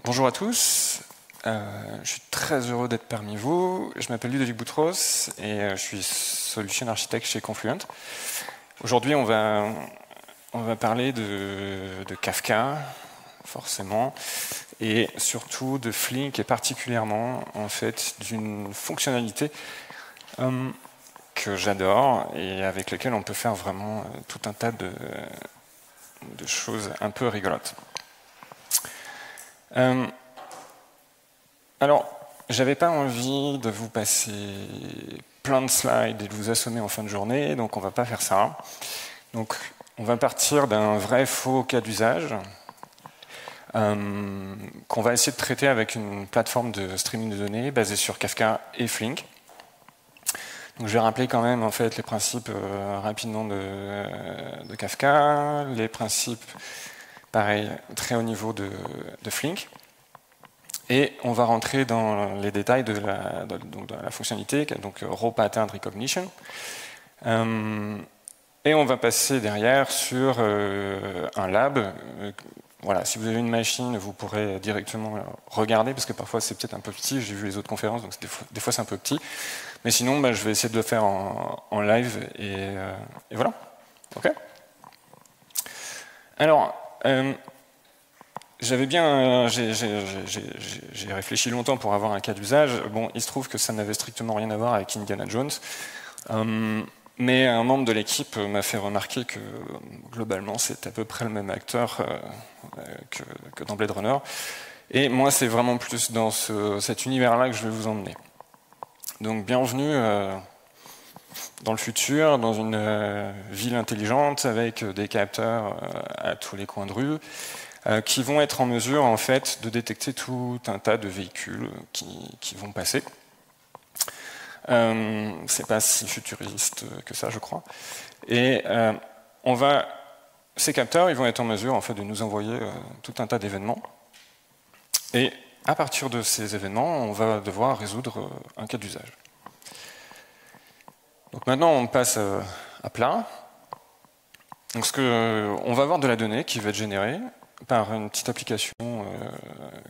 Bonjour à tous, je suis très heureux d'être parmi vous. Je m'appelle Ludovic Boutros et je suis Solution Architect chez Confluent. Aujourd'hui, on va parler de Kafka, forcément, et surtout de Flink et particulièrement en fait d'une fonctionnalité que j'adore et avec laquelle on peut faire vraiment tout un tas de choses un peu rigolotes. Alors, j'avais pas envie de vous passer plein de slides et de vous assommer en fin de journée, donc on va pas faire ça. Donc, on va partir d'un vrai faux cas d'usage qu'on va essayer de traiter avec une plateforme de streaming de données basée sur Kafka et Flink. Donc, je vais rappeler quand même en fait les principes rapidement de Kafka, les principes, pareil, très haut niveau de Flink. Et on va rentrer dans les détails de la fonctionnalité, donc Raw Pattern Recognition. Et on va passer derrière sur un lab. Voilà, si vous avez une machine, vous pourrez directement regarder, parce que parfois c'est peut-être un peu petit, j'ai vu les autres conférences, donc des fois c'est un peu petit. Mais sinon, je vais essayer de le faire en live, et voilà. OK. Alors, j'ai réfléchi longtemps pour avoir un cas d'usage. Bon, il se trouve que ça n'avait strictement rien à voir avec Indiana Jones. Mais un membre de l'équipe m'a fait remarquer que globalement, c'est à peu près le même acteur que dans Blade Runner. Et moi, c'est vraiment plus dans cet univers-là que je vais vous emmener. Donc, bienvenue dans le futur, dans une ville intelligente avec des capteurs à tous les coins de rue, qui vont être en mesure en fait de détecter tout un tas de véhicules qui vont passer. C'est pas si futuriste que ça, je crois. Et ces capteurs, ils vont être en mesure en fait de nous envoyer tout un tas d'événements. Et à partir de ces événements, on va devoir résoudre un cas d'usage. Donc maintenant, on passe à plat. Donc on va avoir de la donnée qui va être générée par une petite application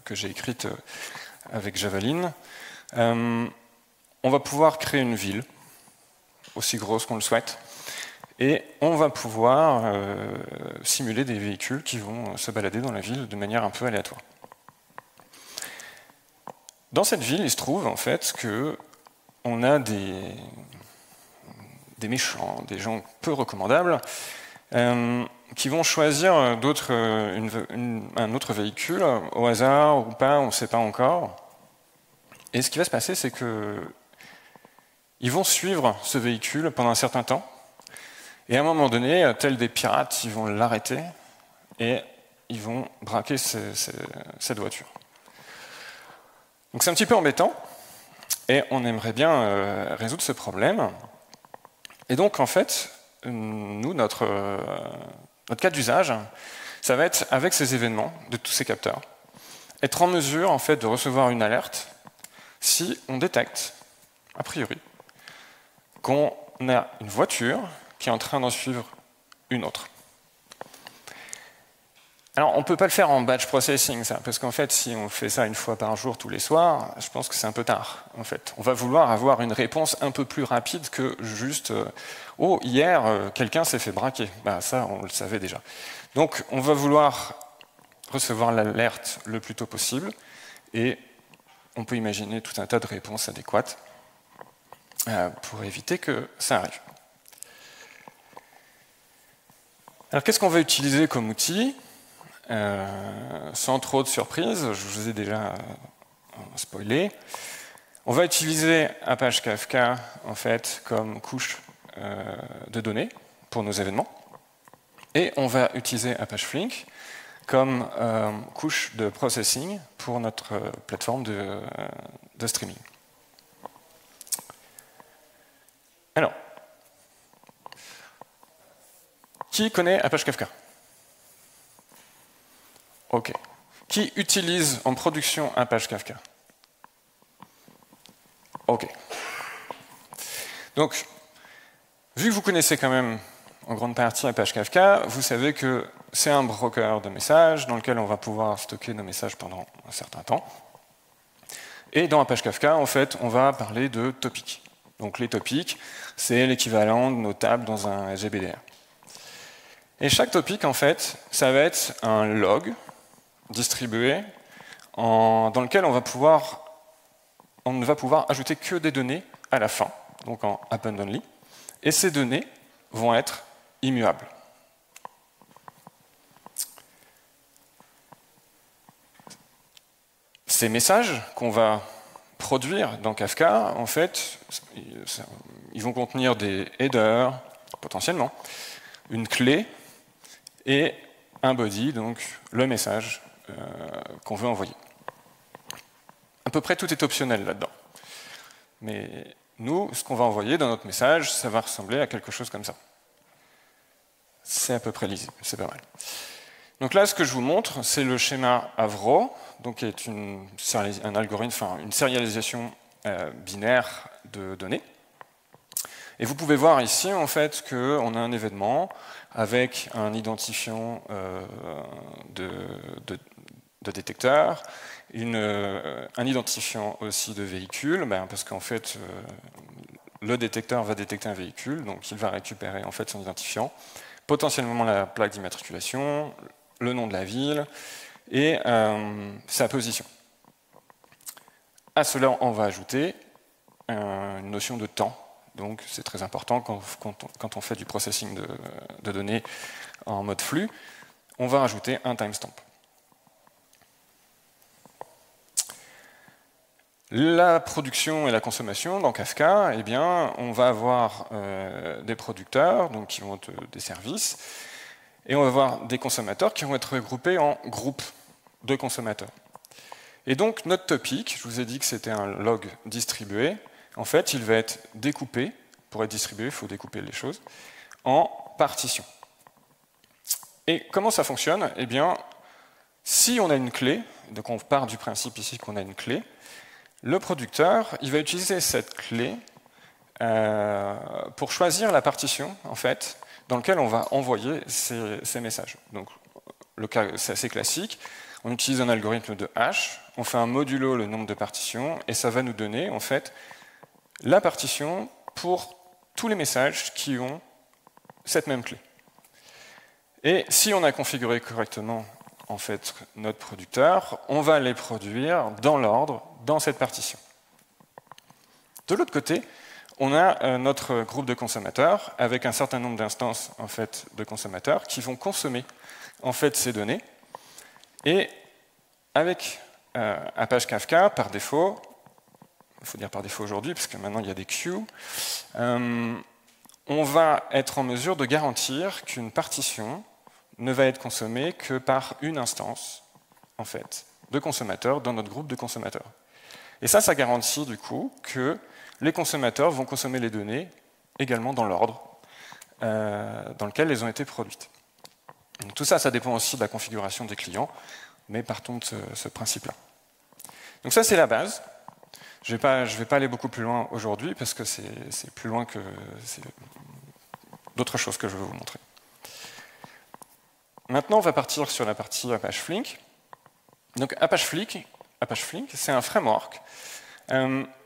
que j'ai écrite avec Javelin. On va pouvoir créer une ville, aussi grosse qu'on le souhaite, et on va pouvoir simuler des véhicules qui vont se balader dans la ville de manière un peu aléatoire. Dans cette ville, il se trouve en fait qu'on a des méchants, des gens peu recommandables, qui vont choisir un autre véhicule, au hasard ou pas, on ne sait pas encore. Et ce qui va se passer, c'est qu'ils vont suivre ce véhicule pendant un certain temps, et à un moment donné, tels des pirates, ils vont l'arrêter, et ils vont braquer cette voiture. Donc c'est un petit peu embêtant, et on aimerait bien résoudre ce problème. Et donc, en fait, nous, notre cas d'usage, ça va être, avec ces événements de tous ces capteurs, être en mesure en fait, de recevoir une alerte si on détecte, a priori, qu'on a une voiture qui est en train d'en suivre une autre. Alors, on ne peut pas le faire en batch processing, ça, parce qu'en fait, si on fait ça une fois par jour, tous les soirs, je pense que c'est un peu tard, en fait. On va vouloir avoir une réponse un peu plus rapide que juste « Oh, hier, quelqu'un s'est fait braquer ». Ça, on le savait déjà. Donc, on va vouloir recevoir l'alerte le plus tôt possible, et on peut imaginer tout un tas de réponses adéquates pour éviter que ça arrive. Alors, qu'est-ce qu'on va utiliser comme outil ? Sans trop de surprises, je vous ai déjà spoilé. On va utiliser Apache Kafka en fait, comme couche de données pour nos événements. Et on va utiliser Apache Flink comme couche de processing pour notre plateforme de streaming. Alors, qui connaît Apache Kafka ? OK. Qui utilise en production Apache Kafka? OK. Donc, vu que vous connaissez quand même en grande partie Apache Kafka, vous savez que c'est un broker de messages dans lequel on va pouvoir stocker nos messages pendant un certain temps. Et dans Apache Kafka, en fait, on va parler de topics. Donc les topics, c'est l'équivalent de nos tables dans un SGBDR. Et chaque topic, en fait, ça va être un log distribué dans lequel on ne va pouvoir ajouter que des données à la fin, donc en append only. Et ces données vont être immuables. Ces messages qu'on va produire dans Kafka, en fait, ils vont contenir des headers, potentiellement, une clé et un body, donc le message qu'on veut envoyer. À peu près tout est optionnel là-dedans. Mais nous, ce qu'on va envoyer dans notre message, ça va ressembler à quelque chose comme ça. C'est à peu près lisible, c'est pas mal. Donc là, ce que je vous montre, c'est le schéma Avro, donc qui est un algorithme, enfin une sérialisation binaire de données. Et vous pouvez voir ici, en fait, qu'on a un événement avec un identifiant de détecteur, un identifiant aussi de véhicule, parce qu'en fait, le détecteur va détecter un véhicule, donc il va récupérer en fait son identifiant, potentiellement la plaque d'immatriculation, le nom de la ville et sa position. À cela, on va ajouter une notion de temps. Donc c'est très important quand on fait du processing de données en mode flux, on va rajouter un timestamp. La production et la consommation dans Kafka, eh bien, on va avoir des producteurs donc, qui vont être des services, et on va avoir des consommateurs qui vont être regroupés en groupes de consommateurs. Et donc notre topic, je vous ai dit que c'était un log distribué, en fait il va être découpé, pour être distribué il faut découper les choses, en partitions. Et comment ça fonctionne? Eh bien, si on a une clé, donc on part du principe ici qu'on a une clé, le producteur il va utiliser cette clé pour choisir la partition, en fait, dans laquelle on va envoyer ces messages. Donc, le cas, c'est assez classique. On utilise un algorithme de hash, on fait un modulo le nombre de partitions, et ça va nous donner, en fait, la partition pour tous les messages qui ont cette même clé. Et si on a configuré correctement, en fait, notre producteur, on va les produire dans l'ordre, dans cette partition. De l'autre côté, on a notre groupe de consommateurs avec un certain nombre d'instances en fait, de consommateurs qui vont consommer en fait, ces données. Et avec Apache Kafka, par défaut, il faut dire par défaut aujourd'hui, parce que maintenant il y a des queues, on va être en mesure de garantir qu'une partition ne va être consommée que par une instance en fait, de consommateurs dans notre groupe de consommateurs. Et ça garantit du coup que les consommateurs vont consommer les données également dans l'ordre dans lequel elles ont été produites. Donc, tout ça, ça dépend aussi de la configuration des clients, mais partons de ce principe-là. Donc ça, c'est la base. Je ne vais pas aller beaucoup plus loin aujourd'hui, parce que c'est plus loin que d'autres choses que je vais vous montrer. Maintenant, on va partir sur la partie Apache Flink. Donc Apache Flink, c'est un framework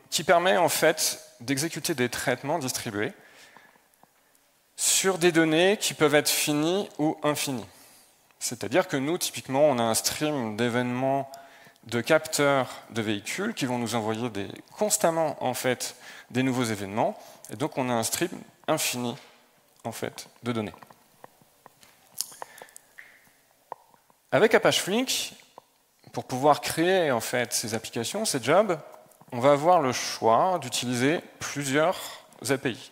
qui permet en fait d'exécuter des traitements distribués sur des données qui peuvent être finies ou infinies. C'est-à-dire que nous, typiquement, on a un stream d'événements de capteurs de véhicules qui vont nous envoyer constamment en fait, des nouveaux événements, et donc on a un stream infini en fait, de données. Avec Apache Flink, pour pouvoir créer en fait, ces applications, ces jobs, on va avoir le choix d'utiliser plusieurs API.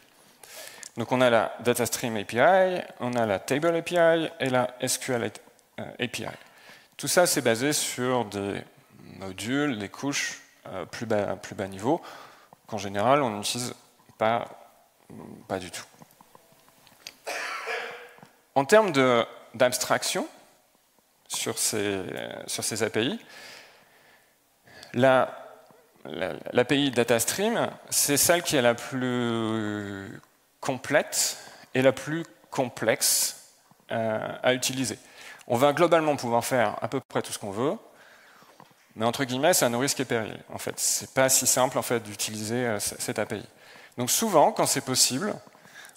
Donc on a la DataStream API, on a la Table API et la SQL API. Tout ça, c'est basé sur des modules, des couches plus bas niveau, qu'en général, on n'utilise pas du tout. En termes d'abstraction sur ces API, l'API DataStream, c'est celle qui est la plus complète et la plus complexe à utiliser. On va globalement pouvoir faire à peu près tout ce qu'on veut, mais entre guillemets, c'est à nos risques et périls. En fait, c'est pas si simple en fait d'utiliser cette API. Donc souvent, quand c'est possible,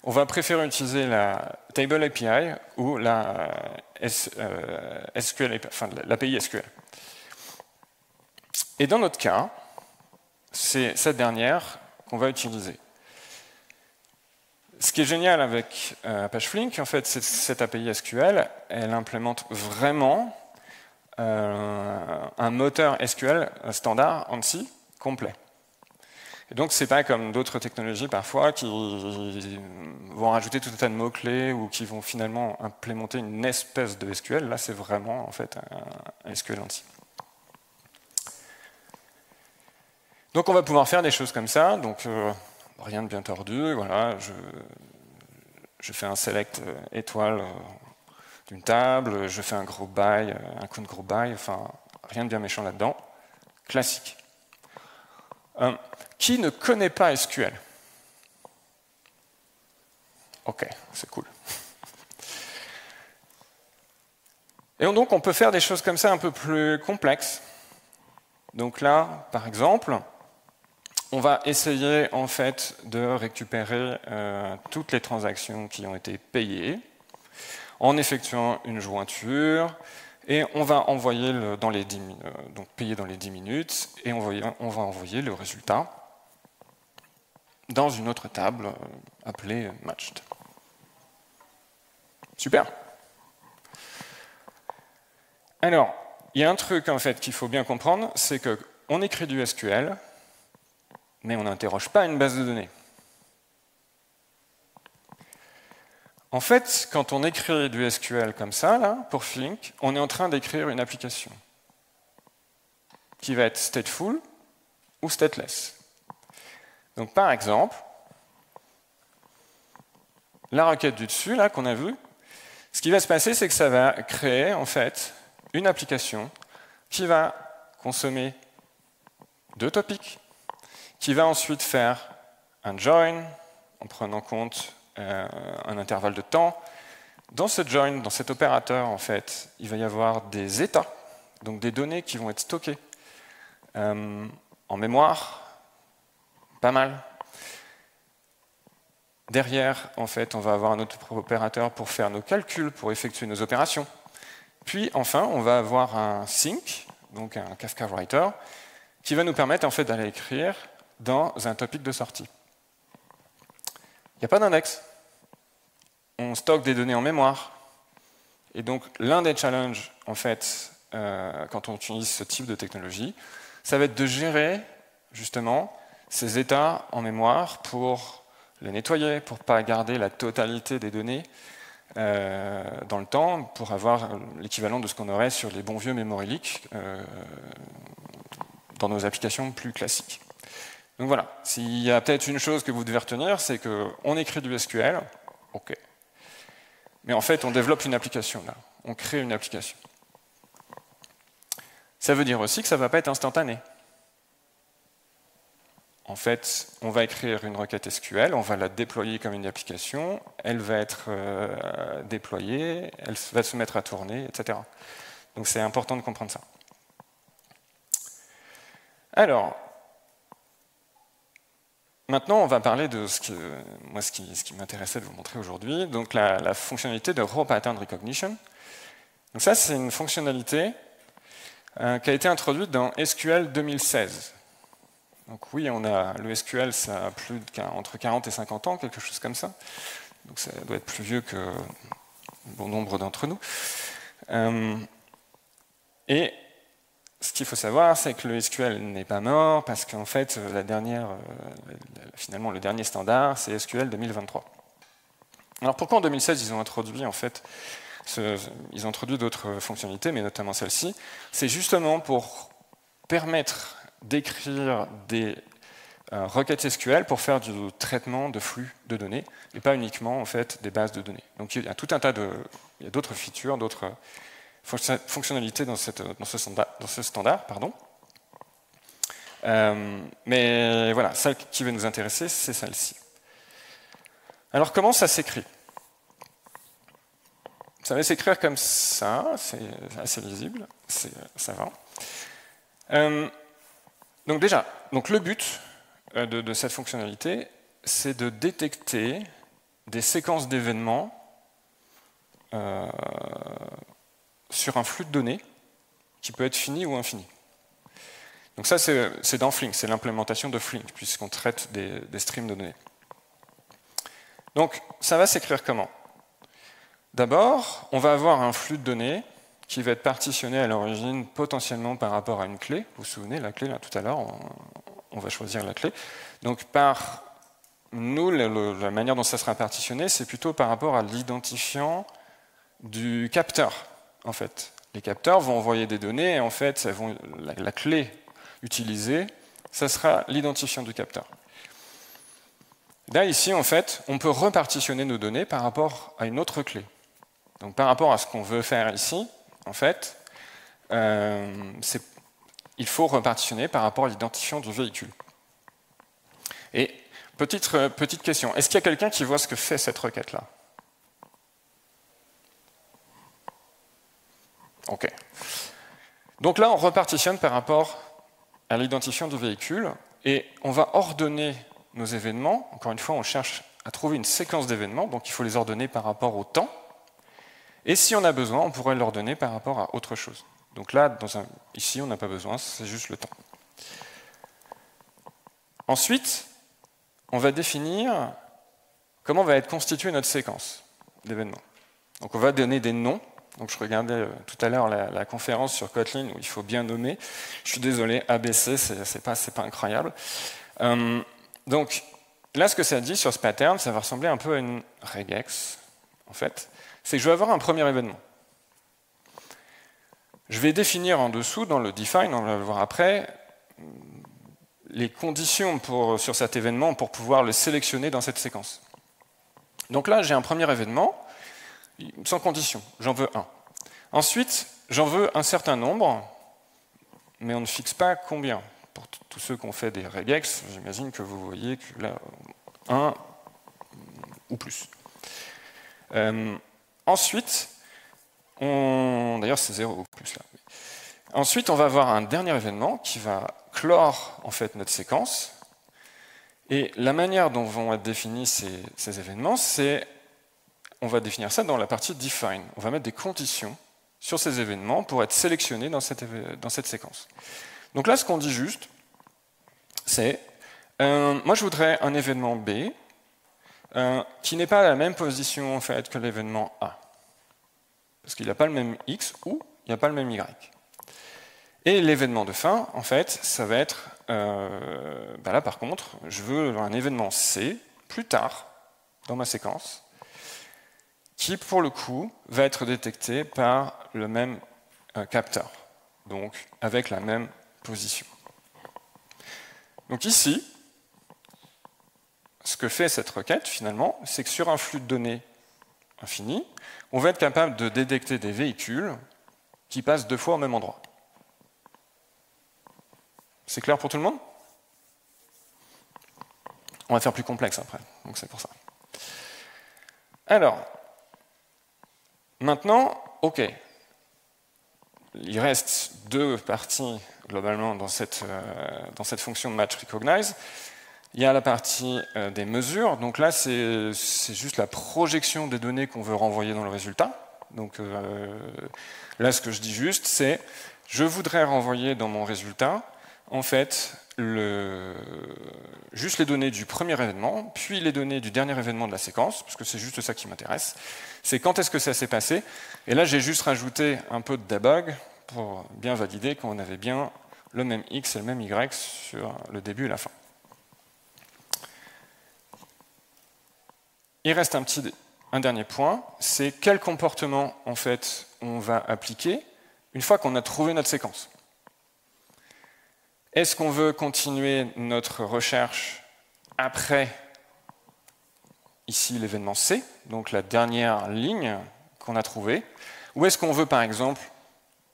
on va préférer utiliser la Table API ou la SQL, enfin l'API SQL. Et dans notre cas, c'est cette dernière qu'on va utiliser. Ce qui est génial avec Apache Flink, en fait, c'est cette API SQL, elle implémente vraiment un moteur SQL standard ANSI complet. Et donc, c'est pas comme d'autres technologies parfois qui vont rajouter tout un tas de mots-clés ou qui vont finalement implémenter une espèce de SQL. Là, c'est vraiment en fait un SQL ANSI. Donc, on va pouvoir faire des choses comme ça. Donc, rien de bien tordu. Voilà, je fais un select étoile d'une table, je fais un group by, un count group by, enfin, rien de bien méchant là-dedans. Classique. Qui ne connaît pas SQL? Ok, c'est cool. Et donc, on peut faire des choses comme ça un peu plus complexes. Donc là, par exemple, on va essayer en fait de récupérer toutes les transactions qui ont été payées en effectuant une jointure et on va envoyer dans les 10 donc payer dans les 10 minutes et on va envoyer le résultat dans une autre table appelée matched. Super. Alors, il y a un truc en fait qu'il faut bien comprendre, c'est qu'on écrit du SQL, mais on n'interroge pas une base de données. En fait, quand on écrit du SQL comme ça, là, pour Flink, on est en train d'écrire une application qui va être stateful ou stateless. Donc, par exemple, la requête du dessus, là, qu'on a vue, ce qui va se passer, c'est que ça va créer, en fait, une application qui va consommer 2 topics, qui va ensuite faire un join, en prenant compte un intervalle de temps. Dans ce join, dans cet opérateur, en fait, il va y avoir des états, donc des données qui vont être stockées en mémoire, pas mal. Derrière, en fait, on va avoir un autre opérateur pour faire nos calculs, pour effectuer nos opérations. Puis, enfin, on va avoir un sync, donc un Kafka Writer, qui va nous permettre, en fait, d'aller écrire dans un topic de sortie. Il n'y a pas d'index. On stocke des données en mémoire. Et donc, l'un des challenges, en fait, quand on utilise ce type de technologie, ça va être de gérer, justement, ces états en mémoire pour les nettoyer, pour ne pas garder la totalité des données dans le temps, pour avoir l'équivalent de ce qu'on aurait sur les bons vieux memory leaks dans nos applications plus classiques. Donc voilà, s'il y a peut-être une chose que vous devez retenir, c'est qu'on écrit du SQL, ok. Mais en fait, on développe une application là, on crée une application. Ça veut dire aussi que ça ne va pas être instantané. En fait, on va écrire une requête SQL, on va la déployer comme une application, elle va être déployée, elle va se mettre à tourner, etc. Donc c'est important de comprendre ça. Alors, maintenant, on va parler de ce qui m'intéressait de vous montrer aujourd'hui, donc la fonctionnalité de Raw Pattern Recognition. Donc ça, c'est une fonctionnalité qui a été introduite dans SQL 2016. Donc oui, on a le SQL, ça a entre 40 et 50 ans, quelque chose comme ça. Donc ça doit être plus vieux que bon nombre d'entre nous. Et ce qu'il faut savoir, c'est que le SQL n'est pas mort, parce qu'en fait, finalement, le dernier standard, c'est SQL 2023. Alors pourquoi en 2016, ils ont introduit, en fait, ils ont introduit d'autres fonctionnalités, mais notamment celle-ci? C'est justement pour permettre d'écrire des requêtes SQL pour faire du traitement de flux de données, et pas uniquement, en fait, des bases de données. Donc il y a tout un tas il y a d'autres features, d'autres fonctionnalités dans ce standard, pardon. Mais voilà, celle qui va nous intéresser, c'est celle-ci. Alors comment ça s'écrit? Ça va s'écrire comme ça, c'est assez lisible, ça va. Donc déjà, le but de cette fonctionnalité, c'est de détecter des séquences d'événements sur un flux de données qui peut être fini ou infini. Donc ça, c'est dans Flink, c'est l'implémentation de Flink, puisqu'on traite des streams de données. Donc ça va s'écrire comment? D'abord, on va avoir un flux de données qui va être partitionné à l'origine potentiellement par rapport à une clé. Vous vous souvenez, la clé, là, tout à l'heure, on va choisir la clé. Donc par nous, la manière dont ça sera partitionné, c'est plutôt par rapport à l'identifiant du capteur, en fait. Les capteurs vont envoyer des données, et en fait, la clé utilisée, ça sera l'identifiant du capteur. Là, ici, en fait, on peut repartitionner nos données par rapport à une autre clé. Donc, par rapport à ce qu'on veut faire ici, en fait, il faut repartitionner par rapport à l'identifiant du véhicule. Et petite question, est-ce qu'il y a quelqu'un qui voit ce que fait cette requête-là? OK. Donc là, on repartitionne par rapport à l'identifiant du véhicule, et on va ordonner nos événements. Encore une fois, on cherche à trouver une séquence d'événements, donc il faut les ordonner par rapport au temps. Et si on a besoin, on pourrait l'ordonner par rapport à autre chose. Donc là, ici, on n'a pas besoin, c'est juste le temps. Ensuite, on va définir comment va être constituée notre séquence d'événements. Donc on va donner des noms. Donc je regardais tout à l'heure la conférence sur Kotlin où il faut bien nommer. Je suis désolé, ABC, c'est pas incroyable. Donc là, ce que ça dit sur ce pattern, ça va ressembler un peu à une regex, en fait. C'est que je vais avoir un premier événement. Je vais définir en dessous, dans le define, on va le voir après, les conditions sur cet événement pour pouvoir le sélectionner dans cette séquence. Donc là, j'ai un premier événement, sans condition, j'en veux un. Ensuite, j'en veux un certain nombre, mais on ne fixe pas combien. Pour tous ceux qui ont fait des regex, j'imagine que vous voyez que là, 1 ou plus. Ensuite, d'ailleurs c'est 0 ou plus là. Ensuite, on va avoir un dernier événement qui va clore en fait notre séquence. Et la manière dont vont être définis ces événements, c'est on va définir ça dans la partie define. On va mettre des conditions sur ces événements pour être sélectionnés dans cette séquence. Donc là, ce qu'on dit juste, c'est moi je voudrais un événement B qui n'est pas à la même position en fait, que l'événement A. Parce qu'il n'a pas le même X ou il n'y a pas le même Y. Et l'événement de fin, en fait, ça va être, là par contre, je veux un événement C, plus tard, dans ma séquence, qui pour le coup va être détecté par le même capteur, donc avec la même position. Donc ici, ce que fait cette requête finalement, c'est que sur un flux de données infini, on va être capable de détecter des véhicules qui passent 2 fois au même endroit. C'est clair pour tout le monde? On va faire plus complexe après, donc c'est pour ça. Alors, maintenant, OK. Il reste 2 parties globalement dans cette fonction de match recognize. Il y a la partie des mesures. Donc là, c'est juste la projection des données qu'on veut renvoyer dans le résultat. Donc là, ce que je dis juste, c'est je voudrais renvoyer dans mon résultat en fait juste les données du premier événement, puis les données du dernier événement de la séquence, parce que c'est juste ça qui m'intéresse. C'est quand est-ce que ça s'est passé. Et là, j'ai juste rajouté un peu de debug pour bien valider qu'on avait bien le même X et le même Y sur le début et la fin. Il reste un dernier point, c'est quel comportement en fait on va appliquer une fois qu'on a trouvé notre séquence. Est-ce qu'on veut continuer notre recherche après, ici, l'événement C, donc la dernière ligne qu'on a trouvée, ou est-ce qu'on veut, par exemple,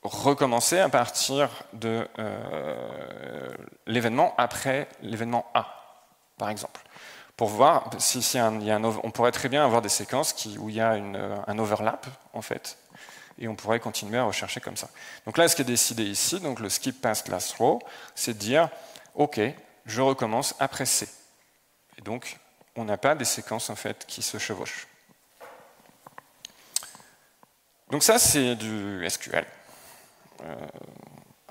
recommencer à partir de l'événement après l'événement A, par exemple. pour voir si on pourrait très bien avoir des séquences où il y a un overlap, en fait, et on pourrait continuer à rechercher comme ça. Donc là, ce qui est décidé ici, donc le skip past last row, c'est de dire, OK, je recommence après C. Et donc, on n'a pas des séquences, en fait, qui se chevauchent. Donc ça, c'est du SQL.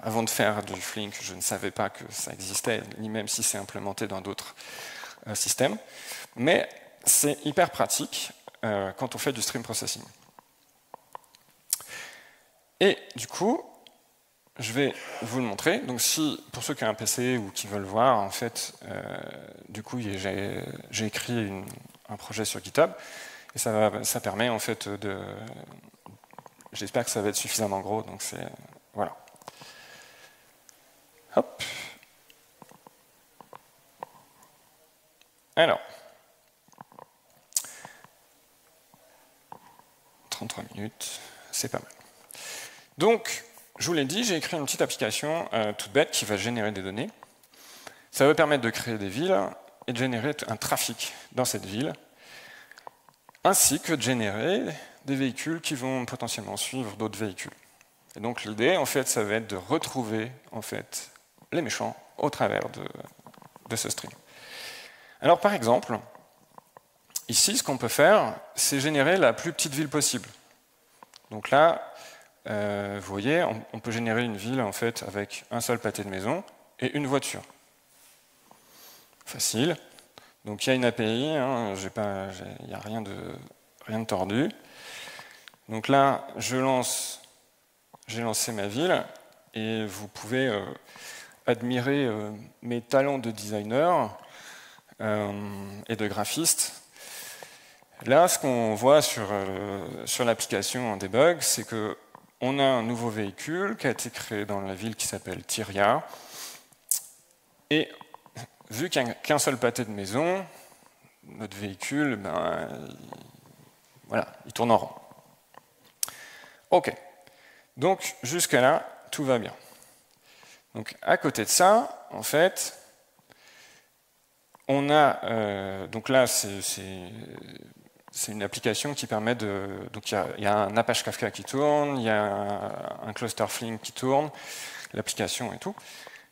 Avant de faire du Flink, je ne savais pas que ça existait, ni même si c'est implémenté dans d'autres systèmes. Mais c'est hyper pratique quand on fait du stream processing. Et du coup, je vais vous le montrer. Donc pour ceux qui ont un PC ou qui veulent voir, en fait, du coup, j'ai écrit un projet sur GitHub. Et ça permet, en fait, j'espère que ça va être suffisamment gros. Donc voilà. Hop. Alors. 33 minutes, c'est pas mal. Donc, je vous l'ai dit, j'ai écrit une petite application toute bête qui va générer des données. Ça va permettre de créer des villes et de générer un trafic dans cette ville, ainsi que de générer des véhicules qui vont potentiellement suivre d'autres véhicules. Et donc l'idée, en fait, ça va être de retrouver en fait, les méchants au travers de ce stream. Alors par exemple, ici, ce qu'on peut faire, c'est générer la plus petite ville possible. Donc là, vous voyez, on peut générer une ville en fait, avec un seul pâté de maison et une voiture. Facile. Donc il y a une API, hein, il n'y a rien de tordu. Donc là, j'ai lancé ma ville et vous pouvez admirer mes talents de designer et de graphiste. Là, ce qu'on voit sur l'application en debug, c'est qu'on a un nouveau véhicule qui a été créé dans la ville qui s'appelle Tyria. Et vu qu'il n'y a qu'un seul pâté de maison, notre véhicule, voilà, il tourne en rond. OK. Donc, jusqu'à là, tout va bien. Donc, à côté de ça, en fait, on a... donc là, c'est une application qui permet de... Donc, il y a un Apache Kafka qui tourne, il y a un cluster Flink qui tourne, l'application et tout.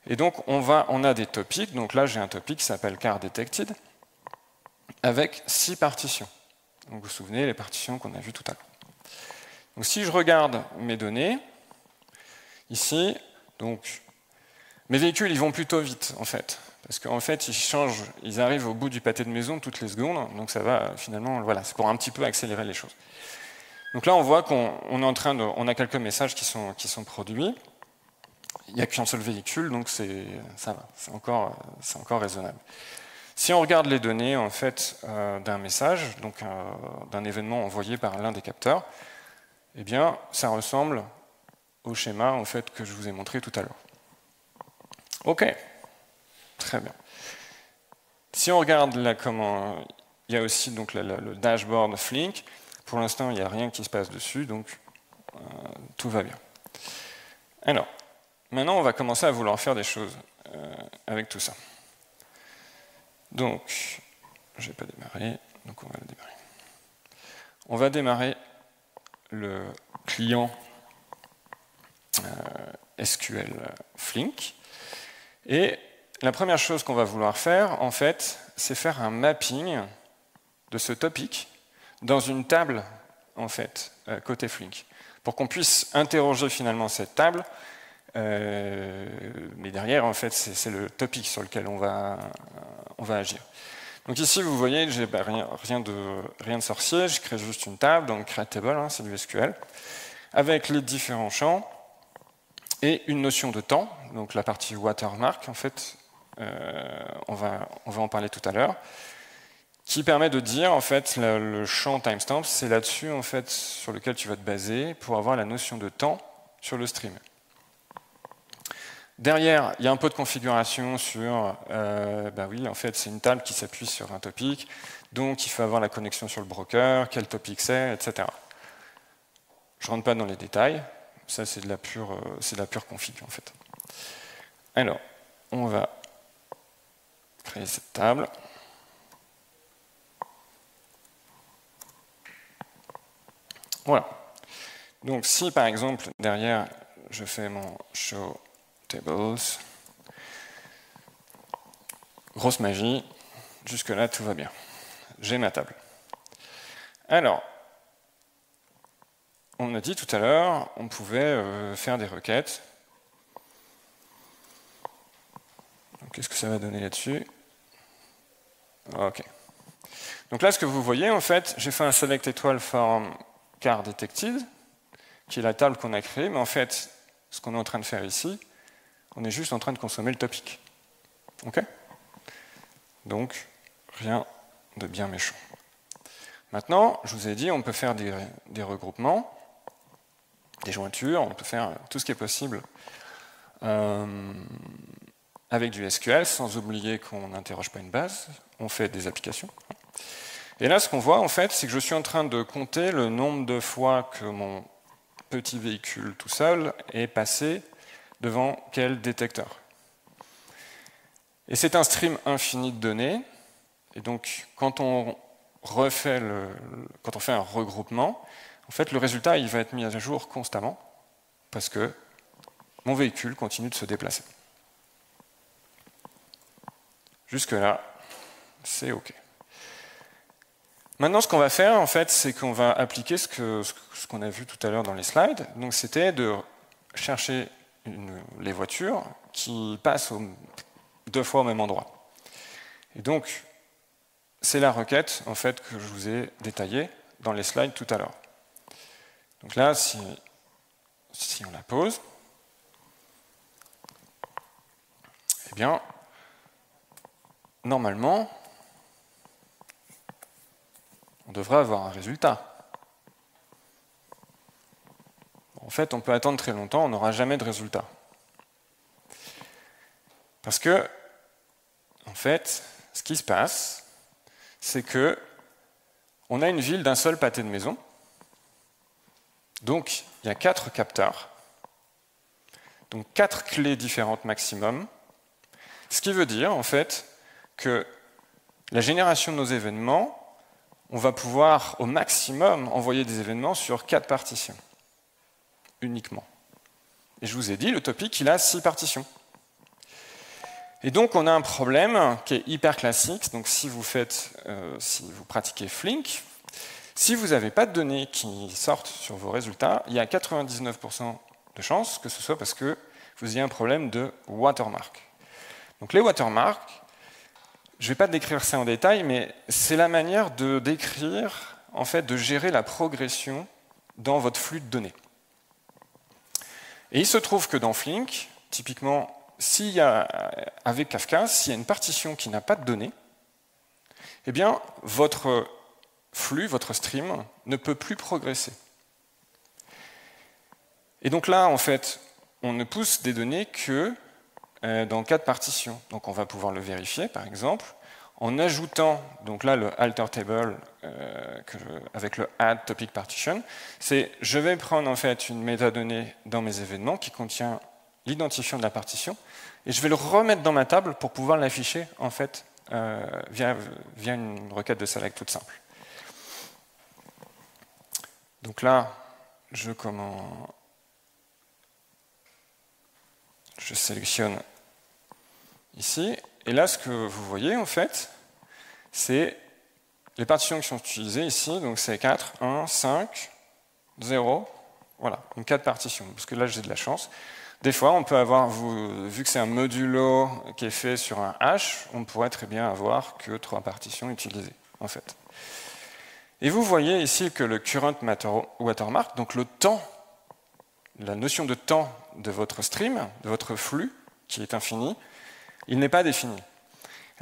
Et donc, on a des topics. Donc là, j'ai un topic qui s'appelle car detected, avec 6 partitions. Donc, vous vous souvenez, les partitions qu'on a vues tout à l'heure. Donc, si je regarde mes données, ici, donc, mes véhicules, ils vont plutôt vite, en fait. Parce qu'en fait, ils arrivent au bout du pâté de maison toutes les secondes. Donc, ça va, finalement, voilà, c'est pour un petit peu accélérer les choses. Donc là, on voit qu'on est en train on a quelques messages qui sont produits. Il n'y a qu'un seul véhicule, donc ça va, c'est encore raisonnable. Si on regarde les données en fait, d'un message, donc d'un événement envoyé par l'un des capteurs, eh bien, ça ressemble au schéma en fait, que je vous ai montré tout à l'heure. OK, très bien. Si on regarde là comment il y a aussi donc, le dashboard Flink, pour l'instant, il n'y a rien qui se passe dessus, donc tout va bien. Alors, maintenant, on va commencer à vouloir faire des choses avec tout ça. Donc, je n'ai pas démarré, donc on va le démarrer. On va démarrer le client SQL Flink. Et la première chose qu'on va vouloir faire, en fait, c'est faire un mapping de ce topic dans une table, en fait, côté Flink, pour qu'on puisse interroger finalement cette table. Mais derrière, en fait, c'est le topic sur lequel on va agir. Donc ici, vous voyez, j'ai rien de sorcier, je crée juste une table, donc createTable, hein, c'est du SQL, avec les différents champs et une notion de temps, donc la partie watermark, en fait, on va en parler tout à l'heure, qui permet de dire, en fait, le champ timestamp, c'est là-dessus, en fait, sur lequel tu vas te baser pour avoir la notion de temps sur le stream. Derrière, il y a un peu de configuration sur, oui, en fait, c'est une table qui s'appuie sur un topic, donc il faut avoir la connexion sur le broker, quel topic c'est, etc. Je ne rentre pas dans les détails, ça c'est de la pure config, en fait. Alors, on va créer cette table. Voilà. Donc si par exemple derrière je fais mon show tables, grosse magie, jusque-là tout va bien. J'ai ma table. Alors, on a dit tout à l'heure, on pouvait faire des requêtes. Qu'est-ce que ça va donner là-dessus? Ok. Donc là, ce que vous voyez, en fait, j'ai fait un select étoile form car detected, qui est la table qu'on a créée, mais en fait, ce qu'on est en train de faire ici, on est juste en train de consommer le topic. Ok? Donc, rien de bien méchant. Maintenant, je vous ai dit, on peut faire des regroupements, des jointures, on peut faire tout ce qui est possible avec du SQL, sans oublier qu'on n'interroge pas une base, on fait des applications. Et là, ce qu'on voit, en fait, c'est que je suis en train de compter le nombre de fois que mon petit véhicule tout seul est passé devant quel détecteur. Et c'est un stream infini de données, et donc quand on fait un regroupement, en fait, le résultat il va être mis à jour constamment, parce que mon véhicule continue de se déplacer. Jusque-là, c'est OK. Maintenant, ce qu'on va faire, en fait, c'est qu'on va appliquer ce qu'on a vu tout à l'heure dans les slides. Donc, c'était de chercher les voitures qui passent 2 fois au même endroit. Et donc, c'est la requête, en fait, que je vous ai détaillée dans les slides tout à l'heure. Donc là, si on la pose, eh bien, normalement, on devrait avoir un résultat. En fait, on peut attendre très longtemps, on n'aura jamais de résultat. Parce que, en fait, ce qui se passe, c'est que on a une ville d'un seul pâté de maison. Donc, il y a 4 capteurs. Donc, 4 clés différentes maximum. Ce qui veut dire, en fait, que la génération de nos événements, on va pouvoir au maximum envoyer des événements sur 4 partitions, uniquement. Et je vous ai dit, le topic, il a 6 partitions. Et donc, on a un problème qui est hyper classique. Donc, si vous pratiquez Flink, si vous n'avez pas de données qui sortent sur vos résultats, il y a 99% de chances que ce soit parce que vous ayez un problème de watermark. Donc, les watermarks, je ne vais pas décrire ça en détail, mais c'est la manière de décrire, en fait, de gérer la progression dans votre flux de données. Et il se trouve que dans Flink, typiquement, avec Kafka, s'il y a une partition qui n'a pas de données, eh bien, votre flux, votre stream, ne peut plus progresser. Et donc là, en fait, on ne pousse des données que dans 4 partitions. Donc on va pouvoir le vérifier, par exemple, en ajoutant, donc là, le alter table avec le add topic partition, c'est je vais prendre en fait une métadonnée dans mes événements qui contient l'identifiant de la partition, et je vais le remettre dans ma table pour pouvoir l'afficher en fait via une requête de select toute simple. Donc là, je sélectionne ici, et là, ce que vous voyez, en fait, c'est les partitions qui sont utilisées ici, donc c'est 4, 1, 5, 0, voilà, donc 4 partitions, parce que là, j'ai de la chance. Des fois, on peut avoir, vu que c'est un modulo qui est fait sur un hash, on pourrait très bien avoir que 3 partitions utilisées, en fait. Et vous voyez ici que le current watermark, donc le temps, la notion de temps de votre stream, de votre flux, qui est infini, il n'est pas défini.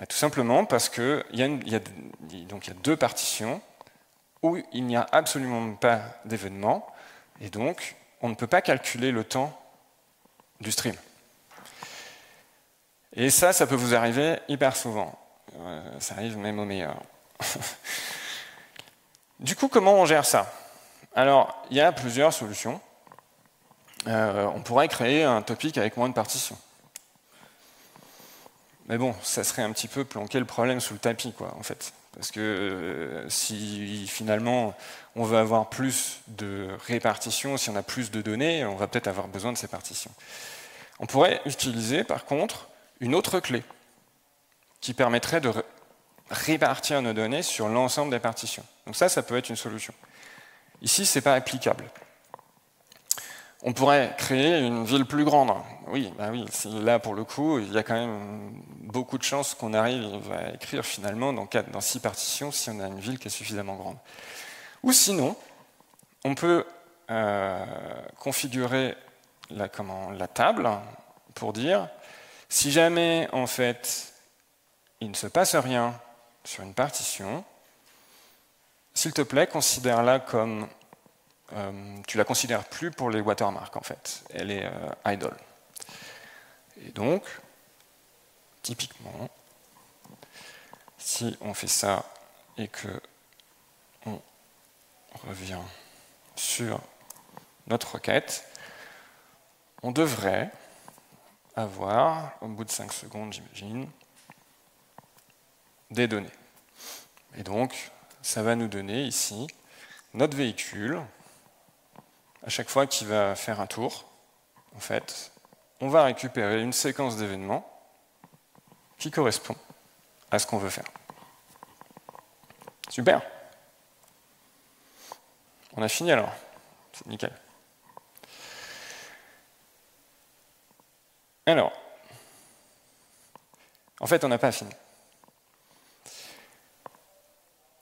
Tout simplement parce qu'il y a 2 partitions où il n'y a absolument pas d'événement, et donc on ne peut pas calculer le temps du stream. Et ça peut vous arriver hyper souvent. Ça arrive même au meilleur. Du coup, comment on gère ça? Alors, il y a plusieurs solutions. On pourrait créer un topic avec moins de partitions. Mais bon, ça serait un petit peu planquer le problème sous le tapis, quoi, en fait. Parce que si finalement on veut avoir plus de répartition, si on a plus de données, on va peut-être avoir besoin de ces partitions. On pourrait utiliser par contre une autre clé qui permettrait de répartir nos données sur l'ensemble des partitions. Donc ça peut être une solution. Ici, ce n'est pas applicable. On pourrait créer une ville plus grande. Oui, là pour le coup, il y a quand même beaucoup de chances qu'on arrive à écrire finalement dans 6 partitions si on a une ville qui est suffisamment grande. Ou sinon, on peut configurer la table pour dire si jamais en fait il ne se passe rien sur une partition, s'il te plaît, considère-la comme tu la considères plus pour les watermarks en fait, elle est idle. Et donc, typiquement, si on fait ça et que on revient sur notre requête, on devrait avoir, au bout de 5 secondes, j'imagine, des données. Et donc, ça va nous donner ici notre véhicule. À chaque fois qu'il va faire un tour, en fait, on va récupérer une séquence d'événements qui correspond à ce qu'on veut faire. Super. On a fini alors. C'est nickel. Alors, en fait, on n'a pas fini.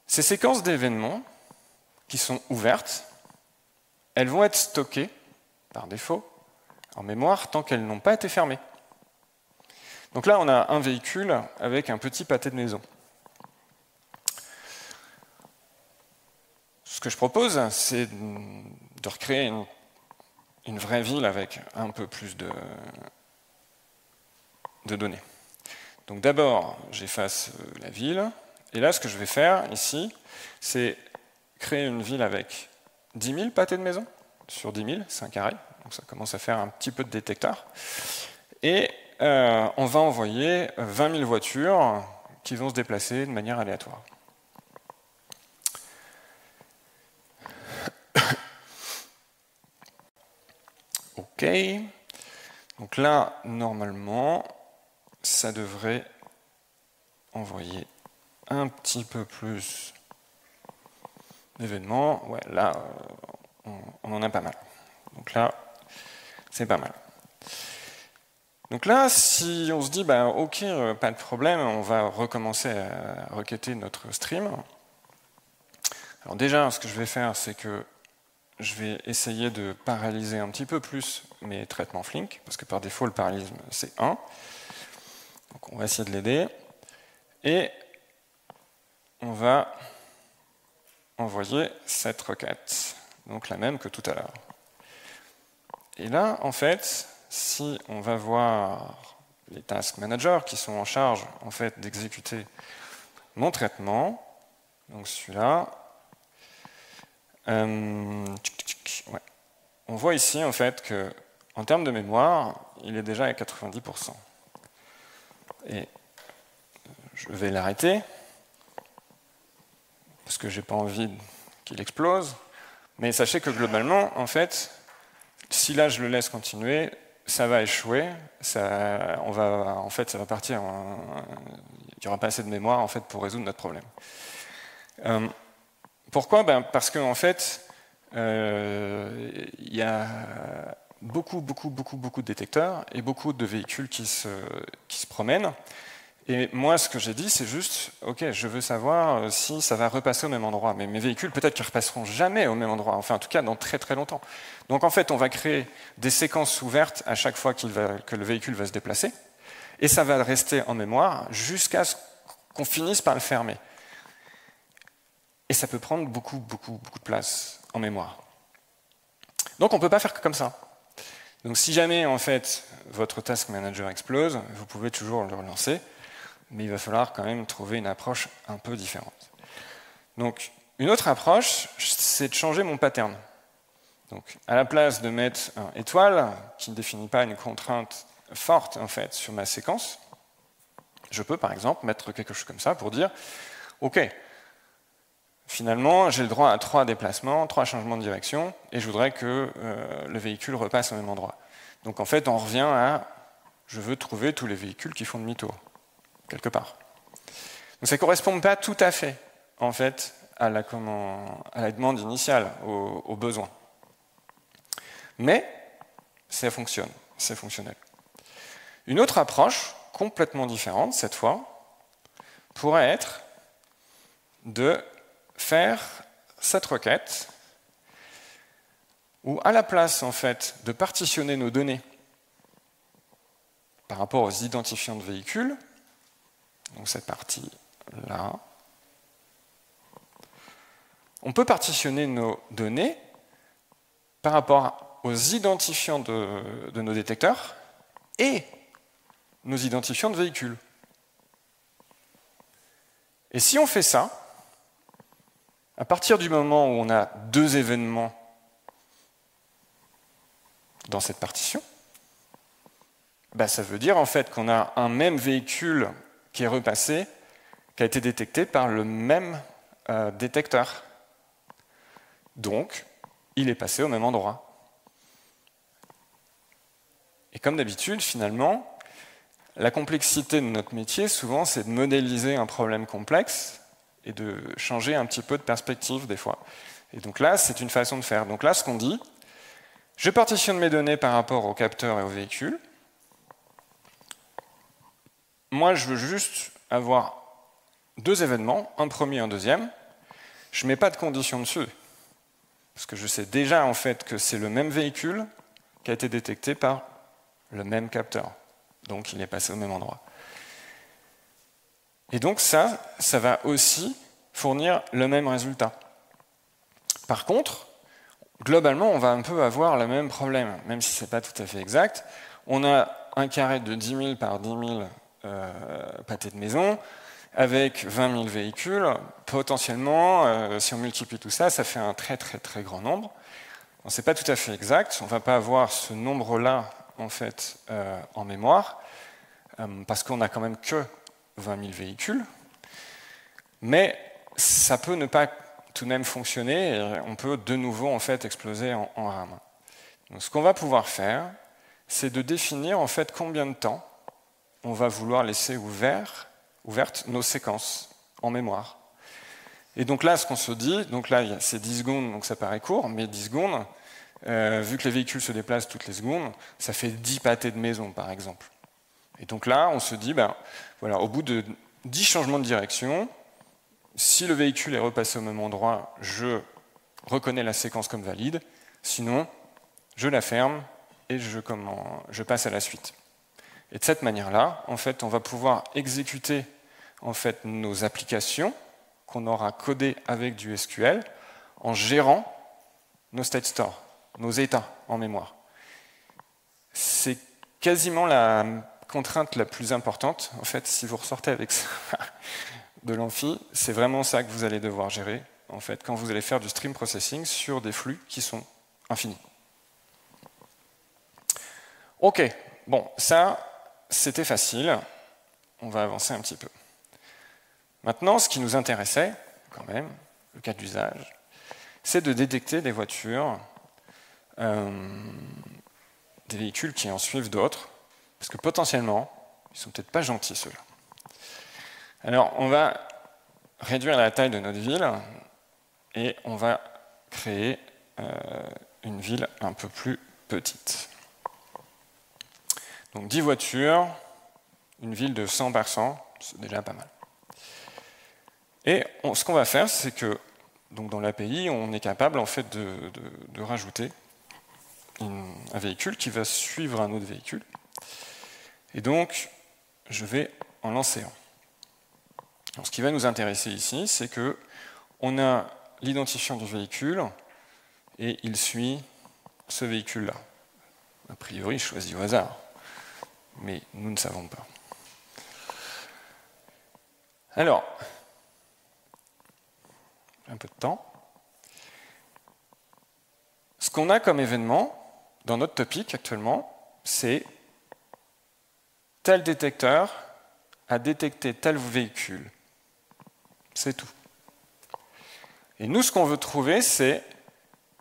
Ces séquences d'événements qui sont ouvertes, elles vont être stockées, par défaut, en mémoire tant qu'elles n'ont pas été fermées. Donc là, on a un véhicule avec un petit pâté de maison. Ce que je propose, c'est de recréer une vraie ville avec un peu plus de données. Donc d'abord, j'efface la ville. Et là, ce que je vais faire ici, c'est créer une ville avec 10 000 pâtés de maison sur 10 000, c'est un carré. Donc ça commence à faire un petit peu de détecteur. Et on va envoyer 20 000 voitures qui vont se déplacer de manière aléatoire. OK. Donc là, normalement, ça devrait envoyer un petit peu plus d'événements. Ouais, là, on en a pas mal. Donc là, c'est pas mal. Donc là, si on se dit, OK, pas de problème, on va recommencer à requêter notre stream. Alors déjà, ce que je vais faire, c'est que je vais essayer de paralyser un petit peu plus mes traitements Flink, parce que par défaut, le parallélisme, c'est 1. Donc on va essayer de l'aider. Et on va envoyer cette requête, donc la même que tout à l'heure. Et là, en fait, si on va voir les task managers qui sont en charge en fait, d'exécuter mon traitement, donc celui-là, ouais. On voit ici en fait que en termes de mémoire, il est déjà à 90%. Et je vais l'arrêter parce que j'ai pas envie qu'il explose. Mais sachez que globalement, en fait, si là je le laisse continuer, ça va échouer. Ça va partir. Il n'y aura pas assez de mémoire en fait pour résoudre notre problème. Pourquoi ? Parce qu'en fait, il y a beaucoup de détecteurs et beaucoup de véhicules qui se promènent. Et moi, ce que j'ai dit, c'est juste, OK, je veux savoir si ça va repasser au même endroit. Mais mes véhicules, peut-être qu'ils ne repasseront jamais au même endroit. Enfin, en tout cas, dans très très longtemps. Donc, en fait, on va créer des séquences ouvertes à chaque fois que le véhicule va se déplacer. Et ça va rester en mémoire jusqu'à ce qu'on finisse par le fermer. Et ça peut prendre beaucoup de place en mémoire. Donc, on ne peut pas faire que comme ça. Donc, si jamais, en fait, votre task manager explose, vous pouvez toujours le relancer. Mais il va falloir quand même trouver une approche un peu différente. Donc, une autre approche, c'est de changer mon pattern. Donc, à la place de mettre un étoile, qui ne définit pas une contrainte forte en fait, sur ma séquence, je peux par exemple mettre quelque chose comme ça pour dire OK, finalement, j'ai le droit à 3 déplacements, 3 changements de direction, et je voudrais que le véhicule repasse au même endroit. Donc en fait, on revient à je veux trouver tous les véhicules qui font demi-tour, quelque part. Donc ça ne correspond pas tout à fait, en fait, à la demande initiale, aux besoins. Mais ça fonctionne, c'est fonctionnel. Une autre approche, complètement différente cette fois, pourrait être de faire cette requête où, à la place en fait, de partitionner nos données par rapport aux identifiants de véhicules, donc cette partie-là, on peut partitionner nos données par rapport aux identifiants de nos détecteurs et nos identifiants de véhicules. Et si on fait ça, à partir du moment où on a 2 événements dans cette partition, ça veut dire en fait qu'on a un même véhicule qui est repassé, qui a été détecté par le même détecteur. Donc, il est passé au même endroit. Et comme d'habitude, finalement, la complexité de notre métier, souvent, c'est de modéliser un problème complexe et de changer un petit peu de perspective des fois. Et donc là, c'est une façon de faire. Donc là, ce qu'on dit, je partitionne mes données par rapport au capteur et au véhicule. Moi, je veux juste avoir 2 événements, un premier et un deuxième. Je ne mets pas de condition dessus, parce que je sais déjà en fait que c'est le même véhicule qui a été détecté par le même capteur. Donc il est passé au même endroit. Et donc ça va aussi fournir le même résultat. Par contre, globalement, on va un peu avoir le même problème, même si ce n'est pas tout à fait exact. On a un carré de 10 000 par 10 000 pâtés de maison, avec 20 000 véhicules. Potentiellement, si on multiplie tout ça, ça fait un très très très grand nombre. Ce n'est pas tout à fait exact. On ne va pas avoir ce nombre-là en fait en mémoire, parce qu'on n'a quand même que 20 000 véhicules. Mais ça peut ne pas tout de même fonctionner et on peut de nouveau en fait exploser en RAM. Donc, ce qu'on va pouvoir faire, c'est de définir en fait combien de temps on va vouloir laisser ouvertes nos séquences en mémoire. Et donc là, ce qu'on se dit, donc là c'est 10 secondes, donc ça paraît court, mais 10 secondes, vu que les véhicules se déplacent toutes les secondes, ça fait 10 pâtés de maison par exemple. Et donc là, on se dit, voilà, au bout de 10 changements de direction, si le véhicule est repassé au même endroit, je reconnais la séquence comme valide, sinon je la ferme et je passe à la suite. Et de cette manière-là, en fait, on va pouvoir exécuter en fait, nos applications qu'on aura codées avec du SQL en gérant nos state stores, nos états en mémoire. C'est quasiment la contrainte la plus importante. En fait, si vous ressortez avec ça de l'amphi, c'est vraiment ça que vous allez devoir gérer en fait, quand vous allez faire du stream processing sur des flux qui sont infinis. Ok, bon, ça, c'était facile. On va avancer un petit peu. Maintenant, ce qui nous intéressait, quand même, le cas d'usage, c'est de détecter des voitures, des véhicules qui en suivent d'autres, parce que potentiellement, ils ne sont peut-être pas gentils, ceux-là. Alors, on va réduire la taille de notre ville et on va créer une ville un peu plus petite. Donc 10 voitures, une ville de 100 personnes, c'est déjà pas mal. Et ce qu'on va faire, c'est que donc dans l'API, on est capable en fait de rajouter un véhicule qui va suivre un autre véhicule. Et donc, je vais en lancer un. Alors, ce qui va nous intéresser ici, c'est que on a l'identifiant du véhicule et il suit ce véhicule-là. A priori, choisi au hasard, mais nous ne savons pas. Alors, un peu de temps. Ce qu'on a comme événement dans notre topic actuellement, c'est tel détecteur a détecté tel véhicule. C'est tout. Et nous, ce qu'on veut trouver, c'est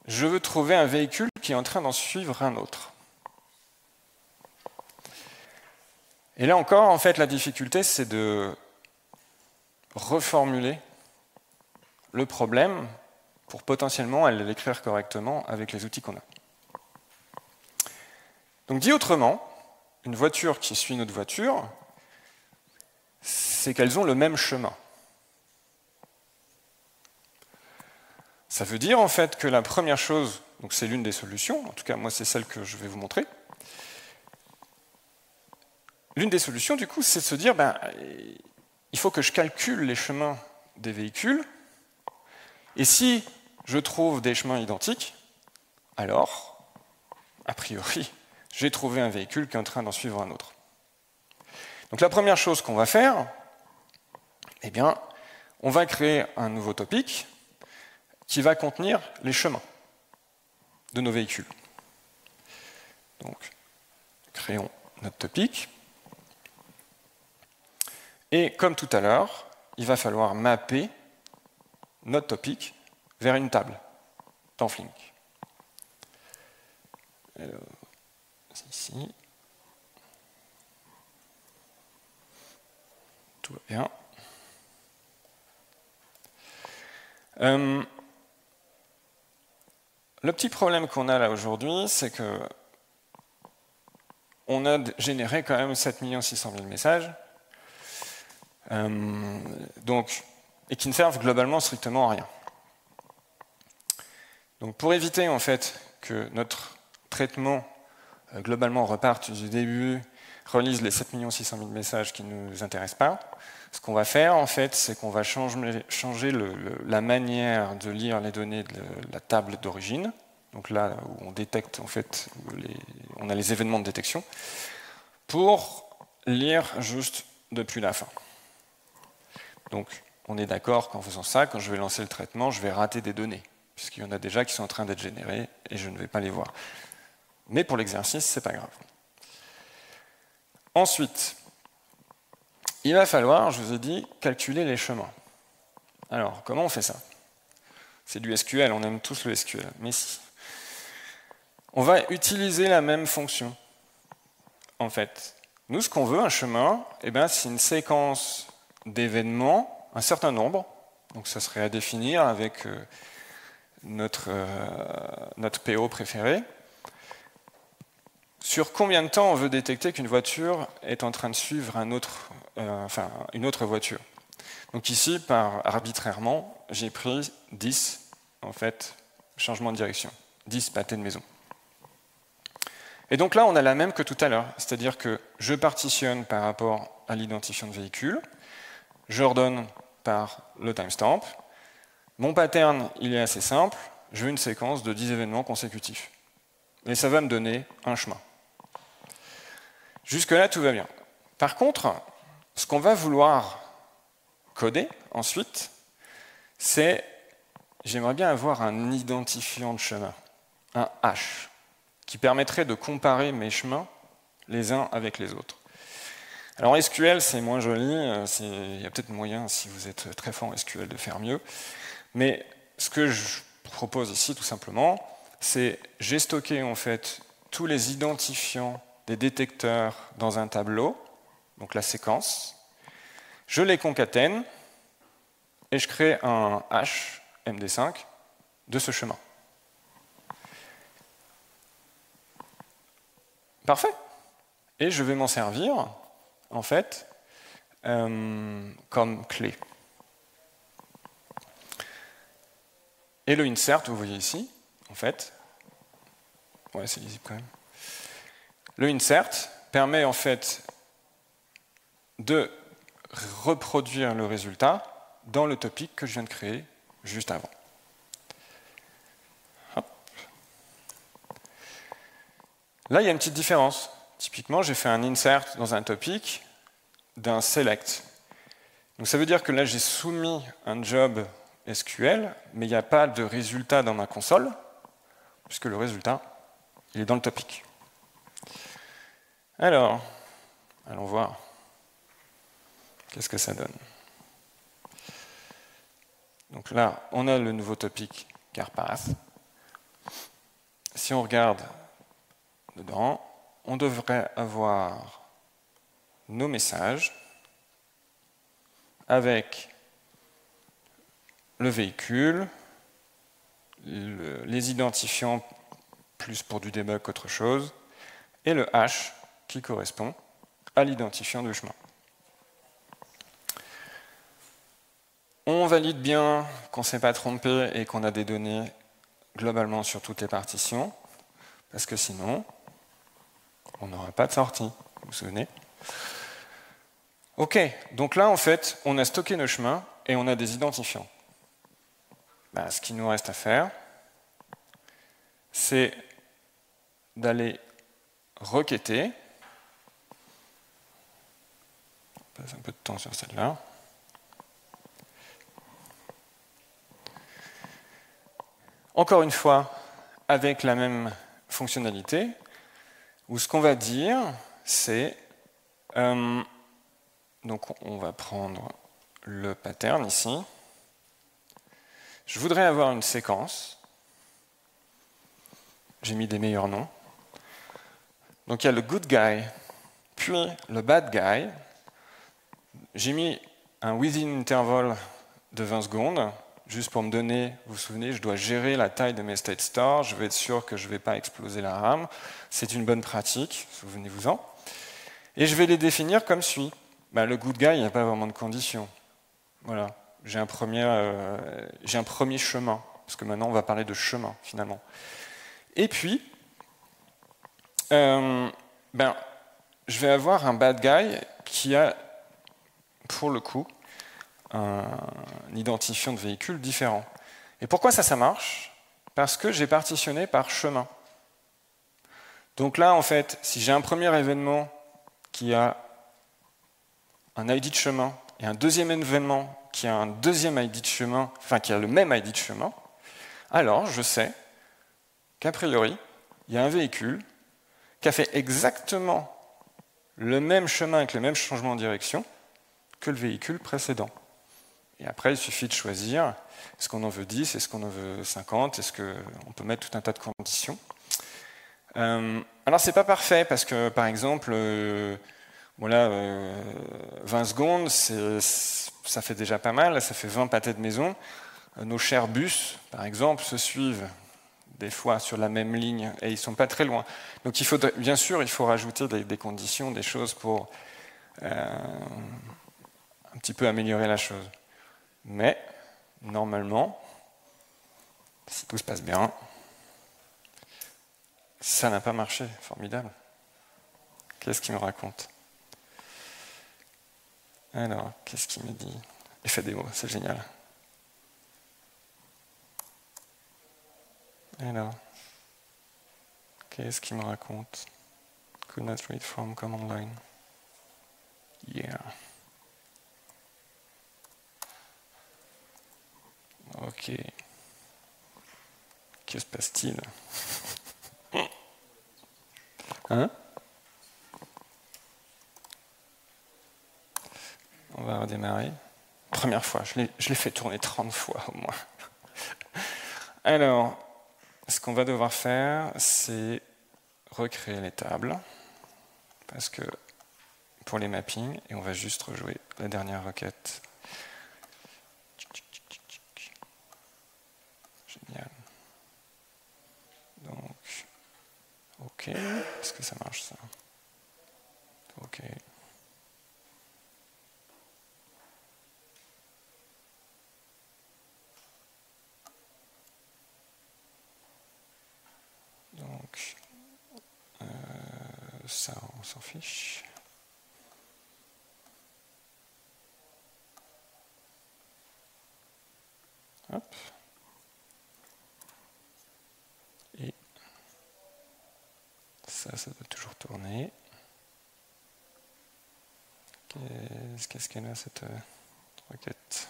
je veux trouver un véhicule qui est en train d'en suivre un autre. Et là encore, en fait, la difficulté, c'est de reformuler le problème pour potentiellement aller l'écrire correctement avec les outils qu'on a. Donc dit autrement, une voiture qui suit une autre voiture, c'est qu'elles ont le même chemin. Ça veut dire en fait que la première chose, donc c'est l'une des solutions, en tout cas moi c'est celle que je vais vous montrer. L'une des solutions du coup c'est de se dire il faut que je calcule les chemins des véhicules et si je trouve des chemins identiques, alors a priori j'ai trouvé un véhicule qui est en train d'en suivre un autre. Donc la première chose qu'on va faire, eh bien, on va créer un nouveau topic qui va contenir les chemins de nos véhicules. Donc, créons notre topic. Et comme tout à l'heure, il va falloir mapper notre topic vers une table dans Flink. Alors, ici. Tout va bien. Le petit problème qu'on a là aujourd'hui, c'est que on a généré quand même 7 600 000 messages, et qui ne servent globalement strictement à rien. Donc pour éviter en fait que notre traitement globalement reparte du début, relise les 7 600 000 messages qui ne nous intéressent pas, ce qu'on va faire en fait, c'est qu'on va changer la manière de lire les données de la table d'origine. Donc là où on détecte en fait, on a les événements de détection, pour lire juste depuis la fin. Donc on est d'accord qu'en faisant ça, quand je vais lancer le traitement, je vais rater des données, puisqu'il y en a déjà qui sont en train d'être générées et je ne vais pas les voir. Mais pour l'exercice, c'est pas grave. Ensuite, il va falloir, je vous ai dit, calculer les chemins. Alors, comment on fait ça? C'est du SQL, on aime tous le SQL, mais si. On va utiliser la même fonction. En fait, nous, ce qu'on veut, un chemin, c'est une séquence d'événements, un certain nombre, donc ça serait à définir avec notre PO préféré. Sur combien de temps on veut détecter qu'une voiture est en train de suivre une autre voiture. Donc ici, arbitrairement, j'ai pris 10, en fait, changement de direction, 10 pâtés de maison. Et donc là, on a la même que tout à l'heure, c'est-à-dire que je partitionne par rapport à l'identifiant de véhicule, je ordonne par le timestamp, mon pattern, il est assez simple, je veux une séquence de 10 événements consécutifs. Et ça va me donner un chemin. Jusque-là, tout va bien. Par contre, ce qu'on va vouloir coder ensuite, c'est, j'aimerais bien avoir un identifiant de chemin, un hash, qui permettrait de comparer mes chemins les uns avec les autres. Alors SQL, c'est moins joli, il y a peut-être moyen, si vous êtes très fort en SQL, de faire mieux, mais ce que je propose ici, tout simplement, c'est j'ai stocké en fait tous les identifiants des détecteurs dans un tableau, donc la séquence, je les concatène et je crée un hash MD5 de ce chemin. Parfait. Et je vais m'en servir, en fait, comme clé. Et le insert, vous voyez ici, en fait, ouais, c'est lisible quand même. Le insert permet en fait de reproduire le résultat dans le topic que je viens de créer juste avant. Hop. Là, il y a une petite différence. Typiquement, j'ai fait un insert dans un topic d'un select. Donc ça veut dire que là, j'ai soumis un job SQL, mais il n'y a pas de résultat dans ma console, puisque le résultat, il est dans le topic. Alors, allons voir. Qu'est-ce que ça donne? Donc là, on a le nouveau topic CarPath. Si on regarde dedans, on devrait avoir nos messages avec le véhicule, les identifiants plus pour du debug qu'autre chose, et le hash qui correspond à l'identifiant du chemin. On valide bien qu'on ne s'est pas trompé et qu'on a des données globalement sur toutes les partitions, parce que sinon, on n'aura pas de sortie. Vous vous souvenez? Ok, donc là, en fait, on a stocké nos chemins et on a des identifiants. Ben, ce qu'il nous reste à faire, c'est d'aller requêter. On passe un peu de temps sur celle-là. Encore une fois, avec la même fonctionnalité, où ce qu'on va dire, c'est... donc on va prendre le pattern ici. Je voudrais avoir une séquence. J'ai mis des meilleurs noms. Donc il y a le good guy, puis le bad guy. J'ai mis un within interval de 20 secondes, juste pour me donner, vous vous souvenez, je dois gérer la taille de mes state stores, je veux être sûr que je ne vais pas exploser la RAM. C'est une bonne pratique, souvenez-vous-en. Et je vais les définir comme suit. Ben, le good guy, il n'y a pas vraiment de condition. Voilà, j'ai un premier chemin, parce que maintenant on va parler de chemin, finalement. Et puis, je vais avoir un bad guy qui a, pour le coup, un identifiant de véhicule différent. Et pourquoi ça marche? Parce que j'ai partitionné par chemin. Donc là, en fait, si j'ai un premier événement qui a un ID de chemin et un deuxième événement qui a un deuxième ID de chemin, enfin qui a le même ID de chemin, alors je sais qu'a priori, il y a un véhicule qui a fait exactement le même chemin avec le même changement de direction que le véhicule précédent. Et après, il suffit de choisir, est-ce qu'on en veut 10, est-ce qu'on en veut 50, est-ce qu'on peut mettre tout un tas de conditions. Alors, c'est pas parfait, parce que, par exemple, 20 secondes, ça fait déjà pas mal, ça fait 20 pâtés de maison. Nos chers bus, par exemple, se suivent des fois sur la même ligne, et ils ne sont pas très loin. Donc, bien sûr, il faut rajouter des conditions, des choses pour un petit peu améliorer la chose. Mais, normalement, si tout se passe bien, ça n'a pas marché. Formidable. Qu'est-ce qu'il me raconte? Alors, qu'est-ce qu'il me dit? Effet démo, c'est génial. Alors, qu'est-ce qu'il me raconte? Could not read from command line. Yeah. Ok. Que se passe-t-il? Hein? On va redémarrer. Première fois, je l'ai fait tourner 30 fois au moins. Alors, ce qu'on va devoir faire, c'est recréer les tables, parce que pour les mappings, et on va juste rejouer la dernière requête. Génial. Donc, ok, est-ce que ça marche ça? Ok. Donc, ça, on s'en fiche. Hop. Et ça doit toujours tourner. Qu'est-ce qu'elle a, cette requête?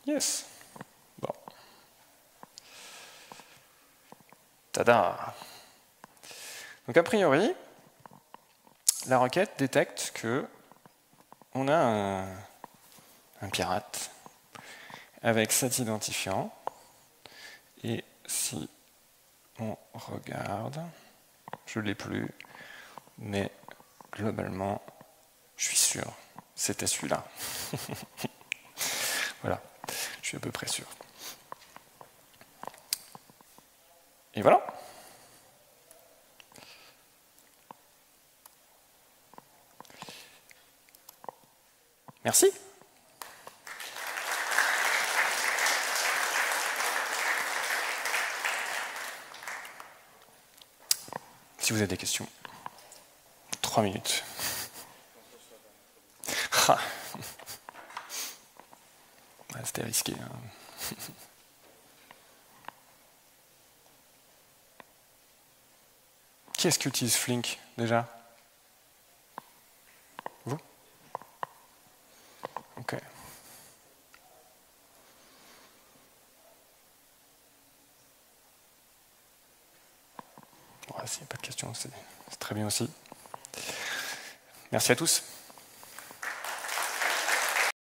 Yes. Bon. Tada. Donc a priori, la requête détecte que on a un pirate avec cet identifiant. Et si on regarde, je ne l'ai plus, mais globalement, je suis sûr, c'était celui-là. Voilà, je suis à peu près sûr. Et voilà. Merci. Si vous avez des questions, 3 minutes. Ah. Ouais, c'était risqué. Hein. Qui est-ce qui utilise Flink déjà? Vous? Ok. Bon, s'il n'y a pas de questions, c'est très bien aussi. Merci à tous.